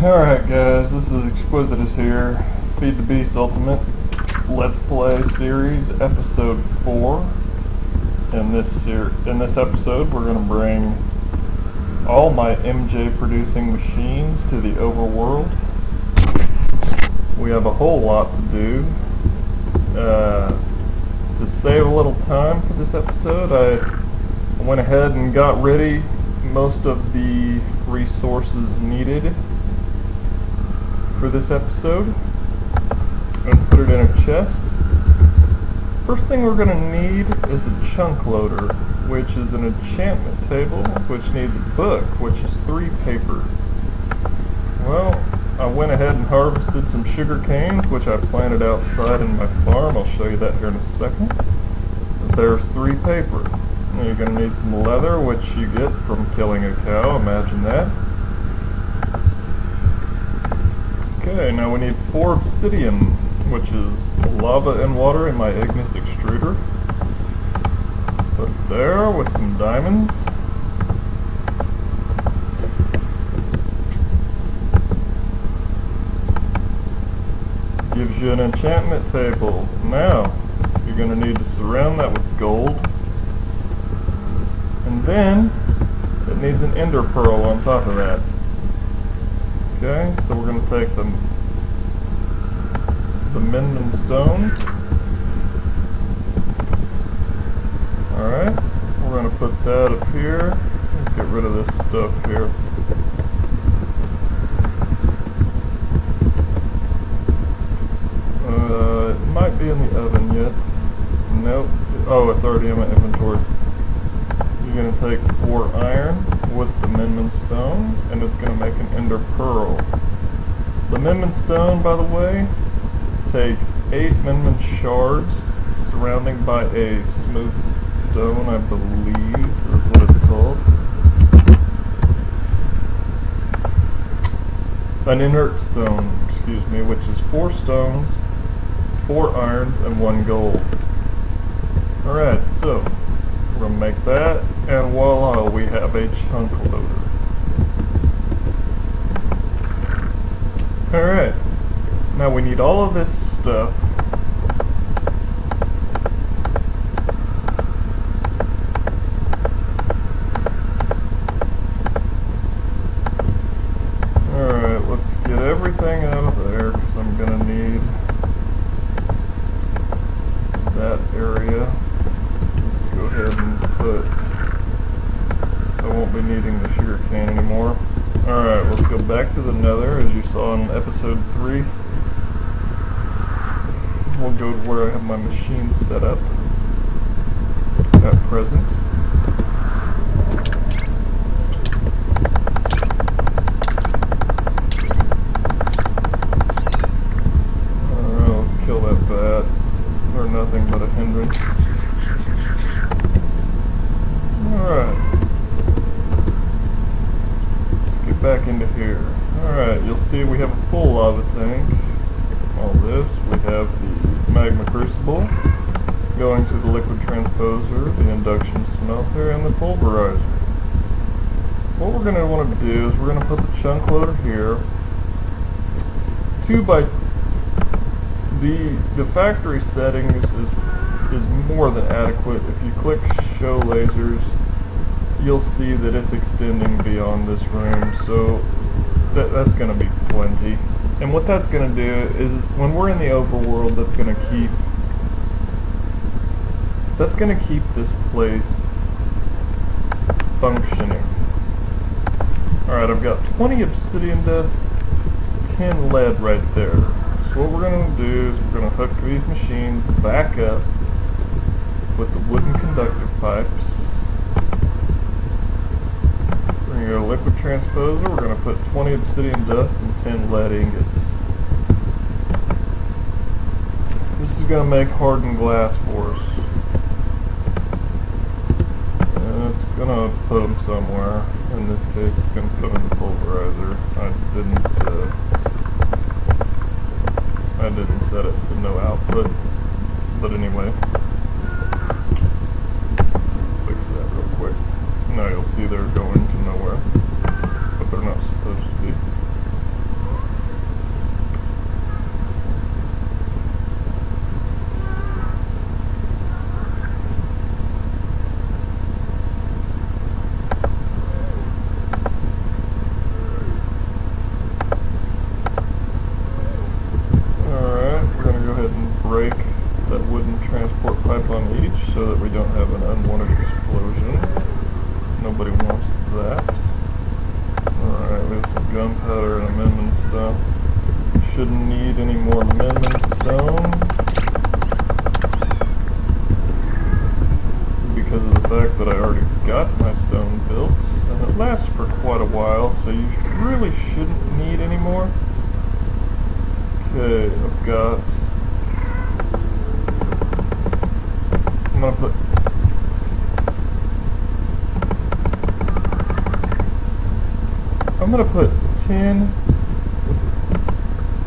Alright guys, this is Exquisitus here, Feed the Beast Ultimate Let's Play Series, Episode 4. In this episode, we're going to bring all my MJ producing machines to the Overworld. We have a whole lot to do. To save a little time for this episode, I went ahead and got ready most of the resources needed for this episode and put it in a chest. First thing we're going to need is a chunk loader, which is an enchantment table, which needs a book, which is 3 paper. Well, I went ahead and harvested some sugar canes, which I planted outside in my farm. I'll show you that here in a second. There's 3 paper. Now you're going to need some leather, which you get from killing a cow, imagine that. Okay, now we need 4 obsidian, which is lava and water in my Ignis extruder. Put it there with some diamonds. Gives you an enchantment table. Now, you're going to need to surround that with gold. And then, it needs an ender pearl on top of that. Okay, so we're going to take the Minden stone. Alright, we're going to put that up here. Let's get rid of this stuff here. It might be in the oven yet. Nope. Oh, it's already in my inventory. You're going to take 4 iron with the Minden stone, and it's going to make an ender pearl. The Minden stone, by the way, takes 8 Minden shards surrounding by a smooth stone, I believe is what it's called. An inert stone, excuse me, which is 4 stones, 4 irons, and 1 gold. Alright, so we're going to make that, and voila, we have a chunk loader. Alright, now we need all of this stuff. Alright, let's get everything out of there, because I'm going to need that area. Let's go ahead and put... I won't be needing the sugar cane anymore. Alright, let's go back to the Nether, as you saw in episode 3. We'll go to where I have my machine set up at present. Alright, let's kill that bat. They're nothing but a hindrance. Alright. Back into here. Alright, you'll see we have a full lava tank. All this. We have the magma crucible going to the liquid transposer, the induction smelter, and the pulverizer. What we're going to want to do is we're going to put the chunk loader here. The factory settings is more than adequate. If you click show lasers, you'll see that it's extending beyond this room, so that's going to be plenty. And what that's going to do is, when we're in the overworld, that's going to keep this place functioning. Alright, I've got 20 obsidian dust, 10 lead right there. So what we're going to do is we're going to hook these machines back up with the wooden conductive pipes. We're going to go to liquid transposer. We're going to put 20 obsidian dust and 10 lead ingots. This is going to make hardened glass for us. And it's going to put them somewhere. In this case, it's going to put them in the pulverizer. I didn't set it to no output, but anyway. Fix that real quick. Now you'll see they're going to nowhere, but they're not supposed to be. gunpowder and amendment stone. Shouldn't need any more amendment stone because of the fact that I already got my stone built, and it lasts for quite a while, so you really shouldn't need any more. Okay, I've got... I'm gonna put... I'm gonna put 10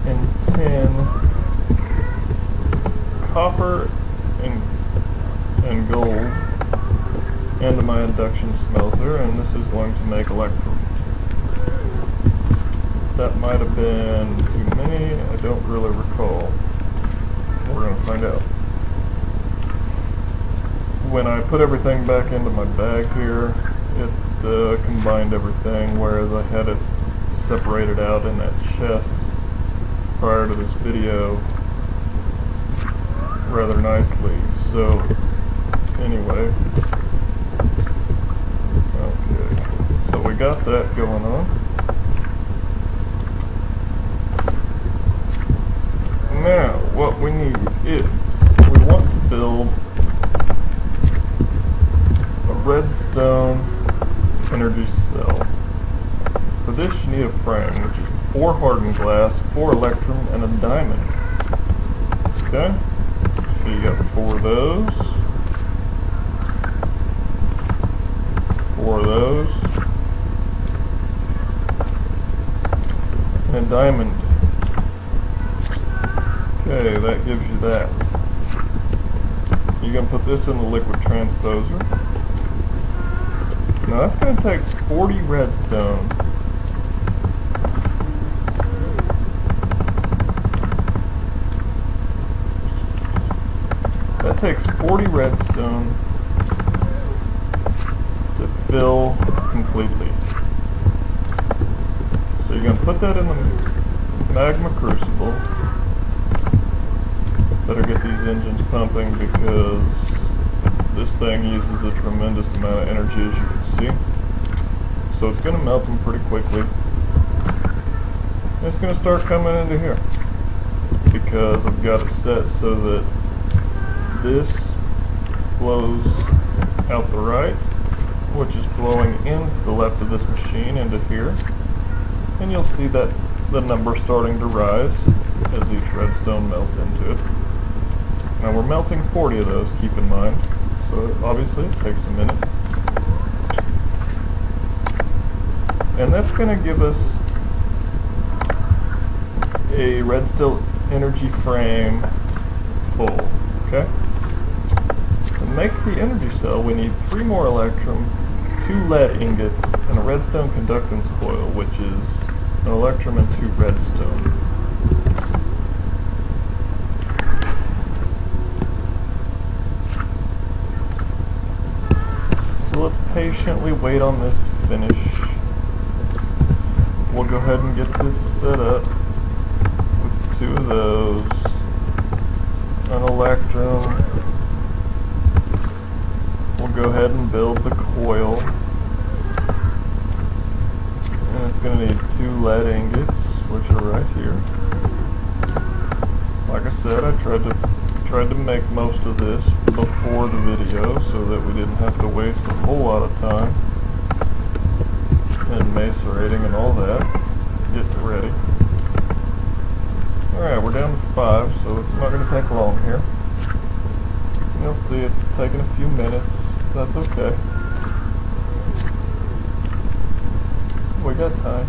and 10 copper and gold into my induction smelter, and this is going to make electrum. That might have been too many, I don't really recall. We're going to find out. When I put everything back into my bag here, it combined everything, whereas I had it separated out in that chest prior to this video rather nicely. So anyway, okay, so we got that going on. Now what we need is, we want to build a redstone energy cell. For this you need a frame, which is 4 hardened glass, 4 electrum, and a diamond. Okay? So you got 4 of those. 4 of those. And a diamond. Okay, that gives you that. You're going to put this in the liquid transposer. Now that's going to take 40 redstone. That takes 40 redstone to fill completely. So you're going to put that in the magma crucible. Better get these engines pumping because this thing uses a tremendous amount of energy, as you can see. So it's going to melt them pretty quickly. And it's going to start coming into here because I've got it set so that this flows out the right, which is flowing in to the left of this machine into here. And you'll see that the number starting to rise as each redstone melts into it. Now we're melting 40 of those, keep in mind. So obviously it takes a minute. And that's going to give us a redstone energy frame full. Okay? To make the energy cell, we need 3 more electrum, 2 lead ingots, and a redstone conductance coil, which is an electrum and 2 redstone. So let's patiently wait on this to finish. We'll go ahead and get this set up with 2 of those, an electrum. We'll go ahead and build the coil. And it's going to need 2 lead ingots, which are right here. Like I said, I tried to make most of this before the video so that we didn't have to waste a whole lot of time and macerating and all that, getting ready. Alright, we're down to 5, so it's not going to take long here. You'll see it's taking a few minutes. That's okay. We got time.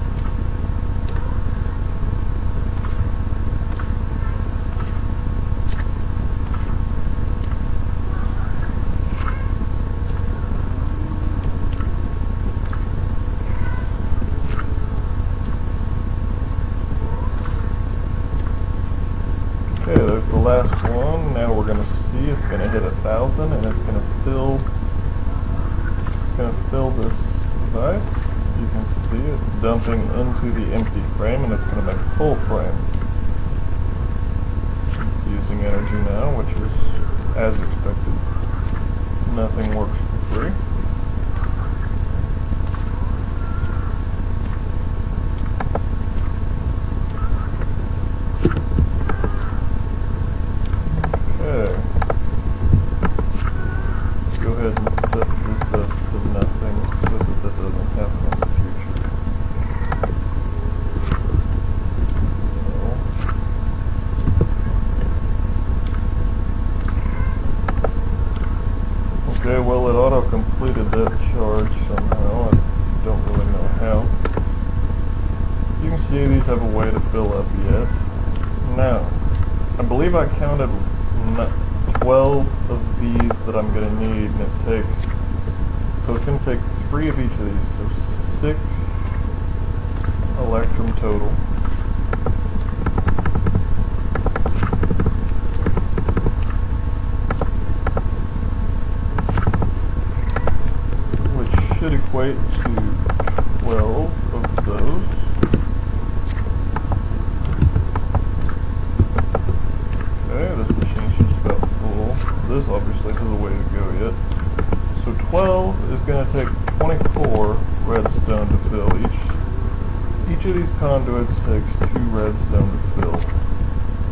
Okay, there's the last one. Now we're going to see it's going to hit 1,000 and it's going to fill this device. You can see it's dumping into the empty frame and it's going to make a full frame. It's using energy now, which is as expected. Nothing works for free. can see, these have a way to fill up yet. Now, I believe I counted 12 of these that I'm going to need, and it takes, so it's going to take 3 of each of these, so 6 electrum total. Which should equate to 12 of those. Okay, this machine's just about full. This obviously has a way to go yet. So 12 is going to take 24 redstone to fill. Each of these conduits takes 2 redstone to fill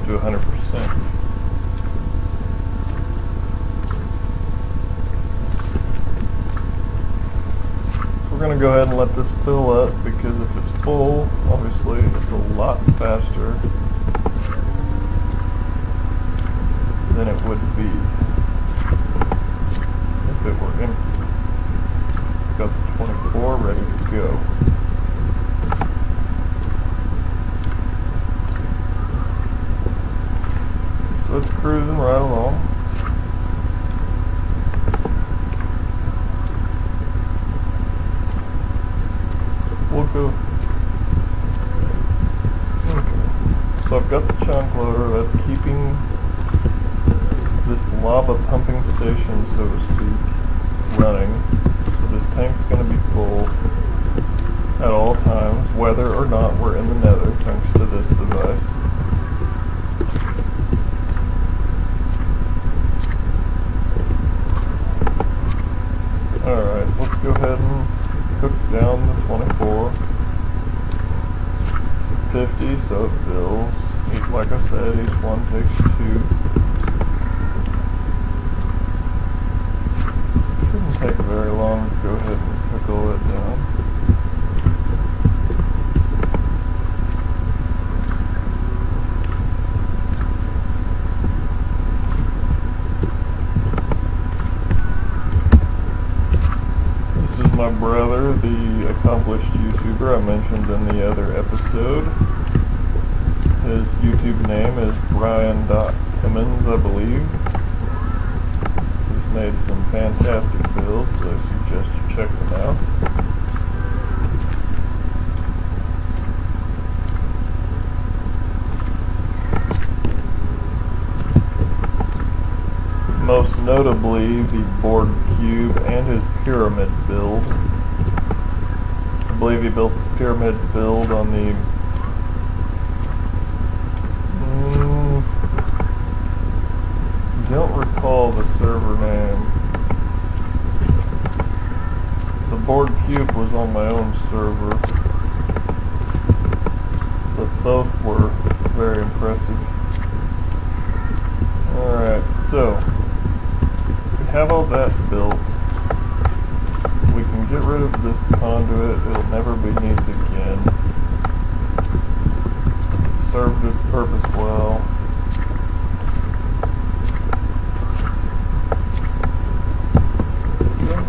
to 100%. We're going to go ahead and let this fill up, because if it's full, obviously it's a lot faster than it would be if it were empty. Got the 24 ready to go. So it's cruising right along. We'll go. Okay. So I've got the chunk loader that's keeping this lava pumping station, so to speak, running. So this tank's going to be full at all times, whether or not we're in the Nether, thanks to this device. Alright, let's go ahead and cook down the 24. It's at 50, so it fills. Like I said, each one takes 2. Shouldn't take very long to go ahead and cook all that down. My brother, the accomplished YouTuber I mentioned in the other episode. His YouTube name is Brian.Timmons, I believe. He's made some fantastic builds, so I suggest you check them out. Most notably the board cube and his pyramid build. I believe he built the pyramid build on the don't recall the server name. The board cube was on my own server, but both were very impressive. Alright, so have all that built, we can get rid of this conduit. It'll never be needed again. It served its purpose well. Okay.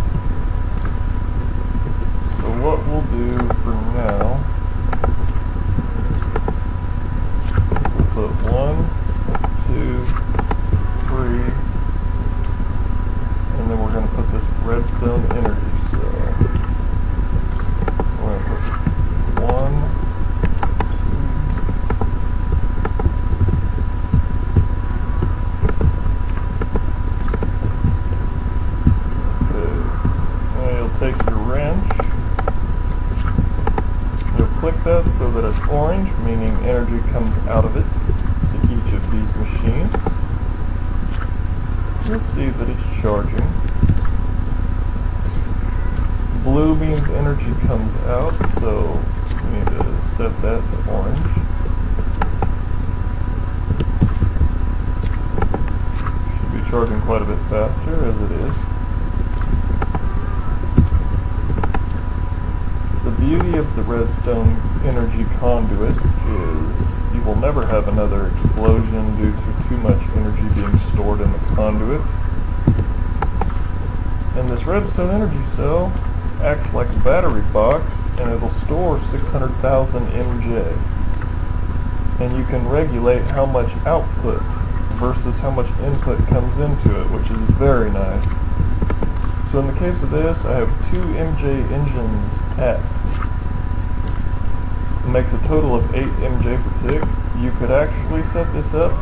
So what we'll do for now, we'll put 1, 2, 3, and then we're going to put this redstone energy cell. We're going to put 1, 2. Okay. Now you'll take your wrench. You'll click that so that it's orange, meaning energy comes out of it to each of these machines. You'll see that it's charging. Blue means energy comes out, so we need to set that to orange. Should be charging quite a bit faster as it is. The beauty of the redstone energy conduit is you will never have another explosion due to too much energy being stored in the conduit. And this redstone energy cell acts like a battery box and it'll store 600,000 MJ. And you can regulate how much output versus how much input comes into it, which is very nice. So in the case of this, I have 2 MJ engines active. It makes a total of 8 MJ per tick. You could actually set this up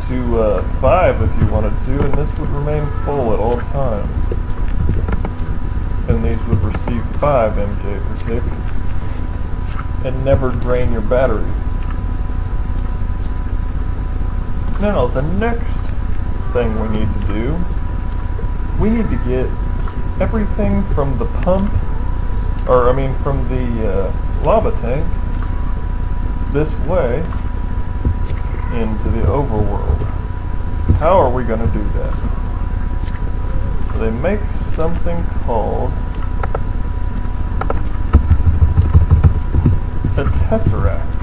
to 5 if you wanted to, and this would remain full at all times. And these would receive 5 MJ per tick and never drain your battery. Now, the next thing we need to do, we need to get everything from the pump, from the lava tank this way into the overworld. How are we going to do that? They make something called a tesseract.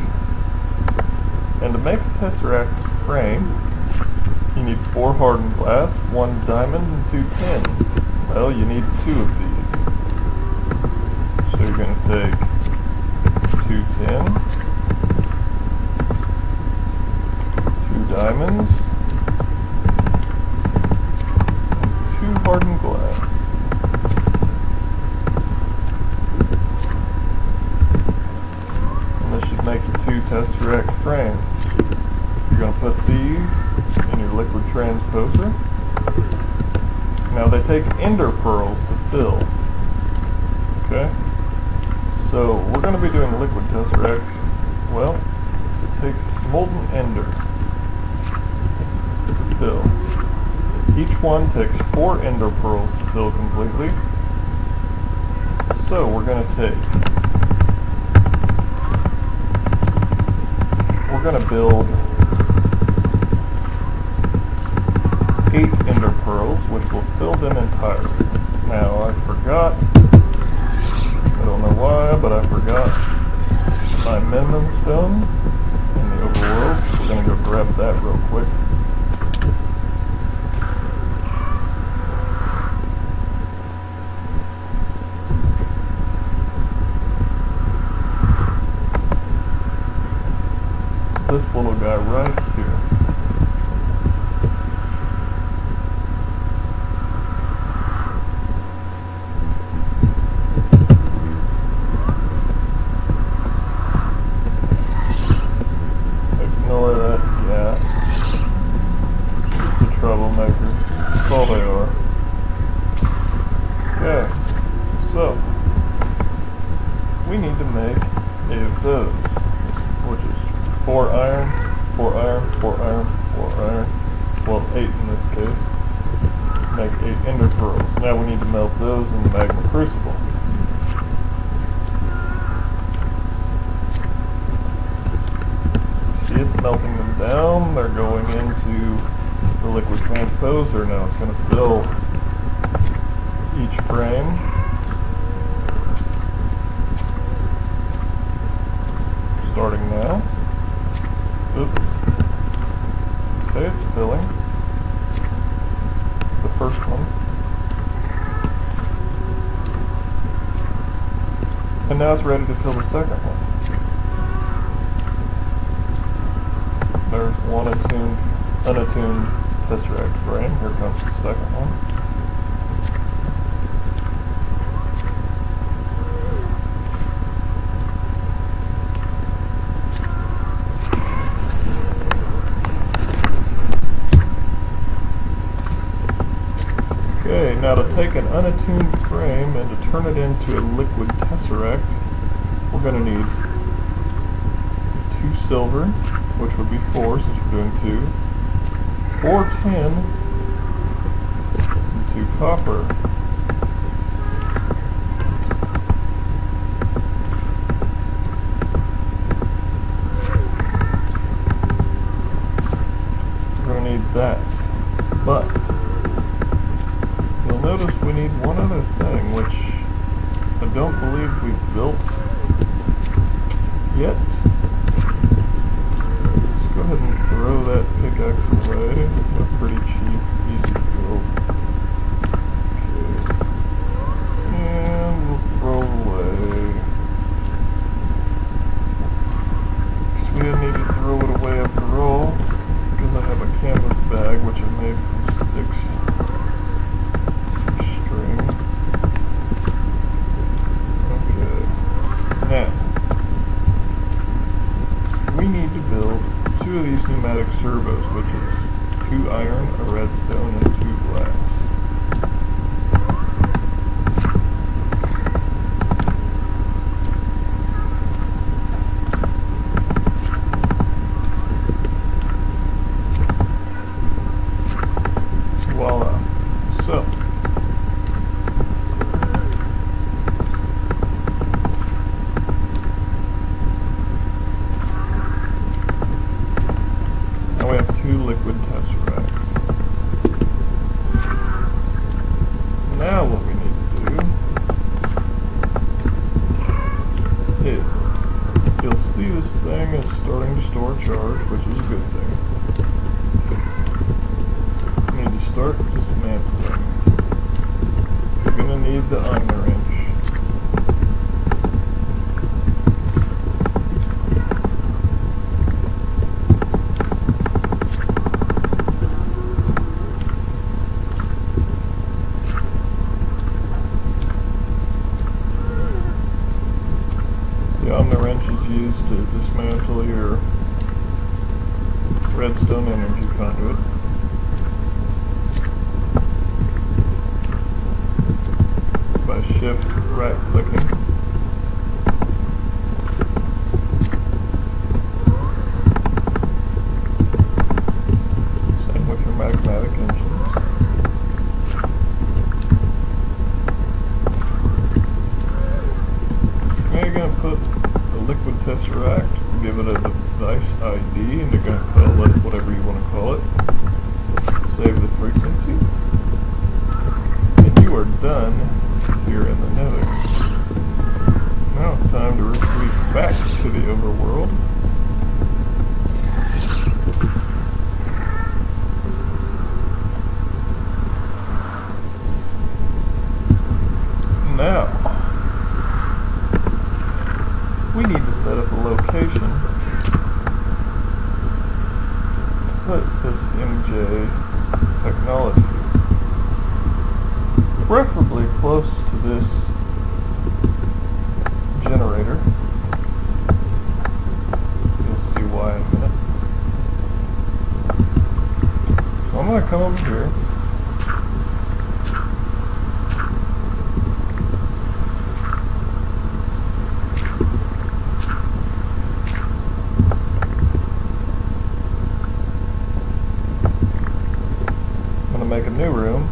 And to make a tesseract frame, you need 4 hardened glass, 1 diamond, and 2 tin. Well, you need 2 of these. So you're going to take 2 tin, 2 diamonds, and 2 hardened glass. And this should make a 2 tesseract frame. You're going to put these in your liquid transposer. Now they take ender pearls to fill. Okay? So we're going to be doing liquid tesseract. Well, it takes molten ender to fill. Each one takes 4 ender pearls to fill completely. So we're going to build 8 ender pearls, which will fill them entirely. Now, I forgot, I don't know why, but I forgot my amendment stone in the overworld. So we're going to go grab that real quick. This little guy right here. Ignore that gap. Just a troublemaker. That's all they are. Okay, so we need to make 8 of those, which is 4 iron, 4 iron, 4 iron, 4 iron, well 8 in this case, make 8 ender pearls. Now we need to melt those in the magma crucible. See, it's melting them down, they're going into the liquid transposer. Now it's going to fill each frame. Starting now. Oops. Okay, it's filling. The first one. And now it's ready to fill the second one. There's one unattuned tesseract frame. Here comes the second one. Okay, now to take an unattuned frame and to turn it into a liquid tesseract, we're going to need 2 silver, which would be 4 since we're doing 2, 4 tin, and 2 copper. We're going to need that, but you'll notice we need one other thing, which I don't believe we've built yet. Let's go ahead and throw that pickaxe away. It's pretty cheap, easy to build. Okay. Now, we need to build 2 of these pneumatic servos, which is 2 iron, a redstone, and 2 glass. Voila. So, now we have 2 liquid tesseracts. Now what we need to do is, you'll see this thing is starting to store charge, which is a good thing. We need to start dismantling. You're going to need the iron wrench. The iron wrench is used to dismantle your redstone energy conduit. By shift right clicking. Same with your magmatic engines. Now you're going to put the liquid tesseract, give it a device ID, and you're going to call it whatever you want to call it. Save the frequency. And you are done here in the Nether. Now it's time to retreat back to the Overworld. Now, we need to set up a location to put this MJ technology. Preferably close to this generator. You'll see why in a minute. So I'm going to come over here. I'm going to make a new room.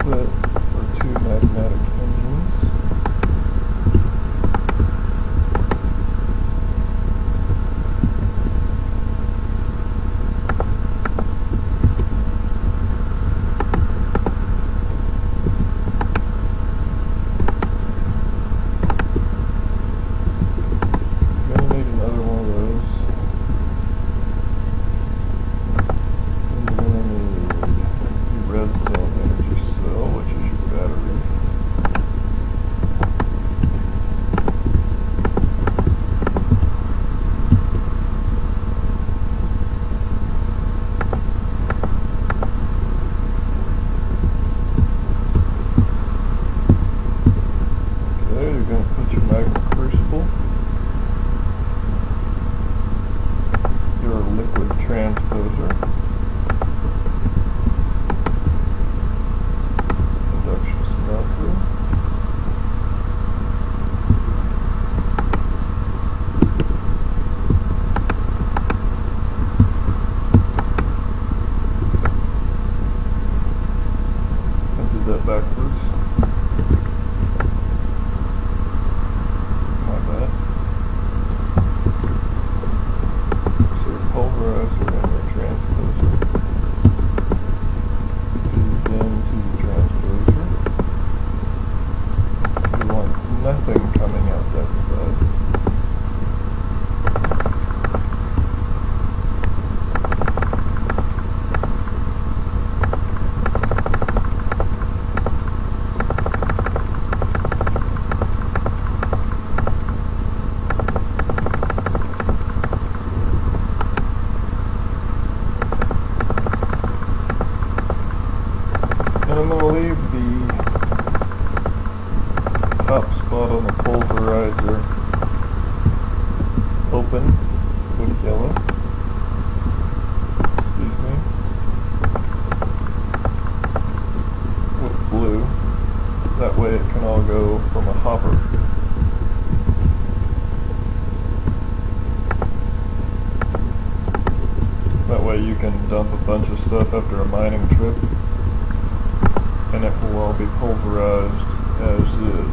fit for 2 magnetic engines. And I'm going to leave the top spot on the pulverizer open with yellow. Excuse me. With blue. That way it can all go from a hopper. That way you can dump a bunch of stuff after a mining trip, and it will all be pulverized as is.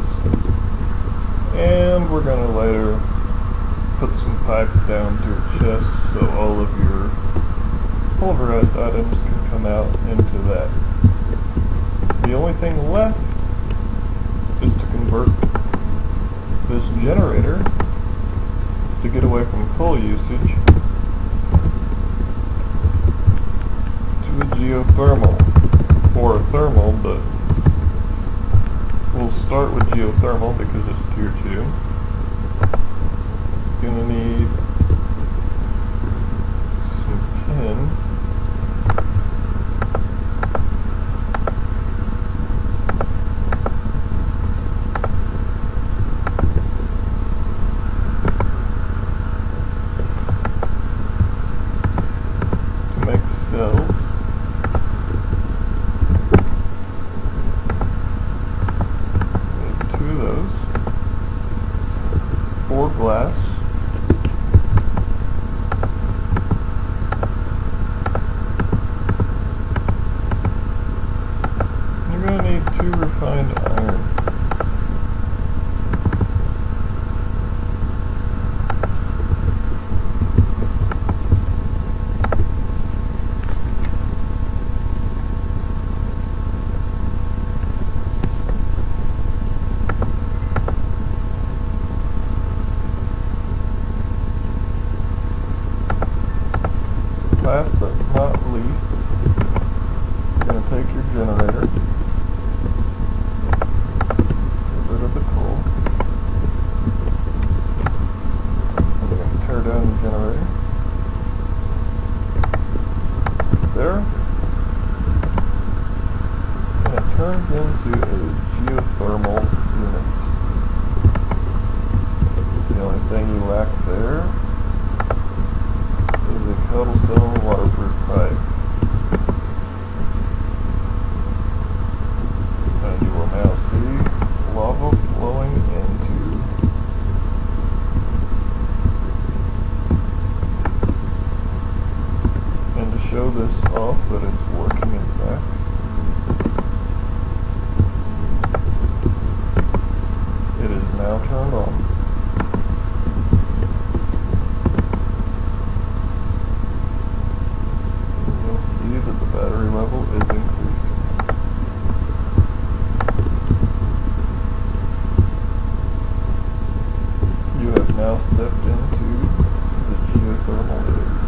And we're going to later put some pipe down to a chest so all of your pulverized items can come out into that. The only thing left is to convert this generator to get away from coal usage to a geothermal. Or a thermal, but we'll start with geothermal because it's tier 2. Gonna need some tin. To make cells. Glass. You're going to need 2 refined iron. Last but not least, you're going to take your generator, get rid of the coal, and you're going to tear down the generator. There. And it turns into a geothermal unit. The only thing you lack there is a cobblestone waterproof pipe. And you will now see lava flowing into and to show this off that it's working in fact, now stepped into the geothermal area.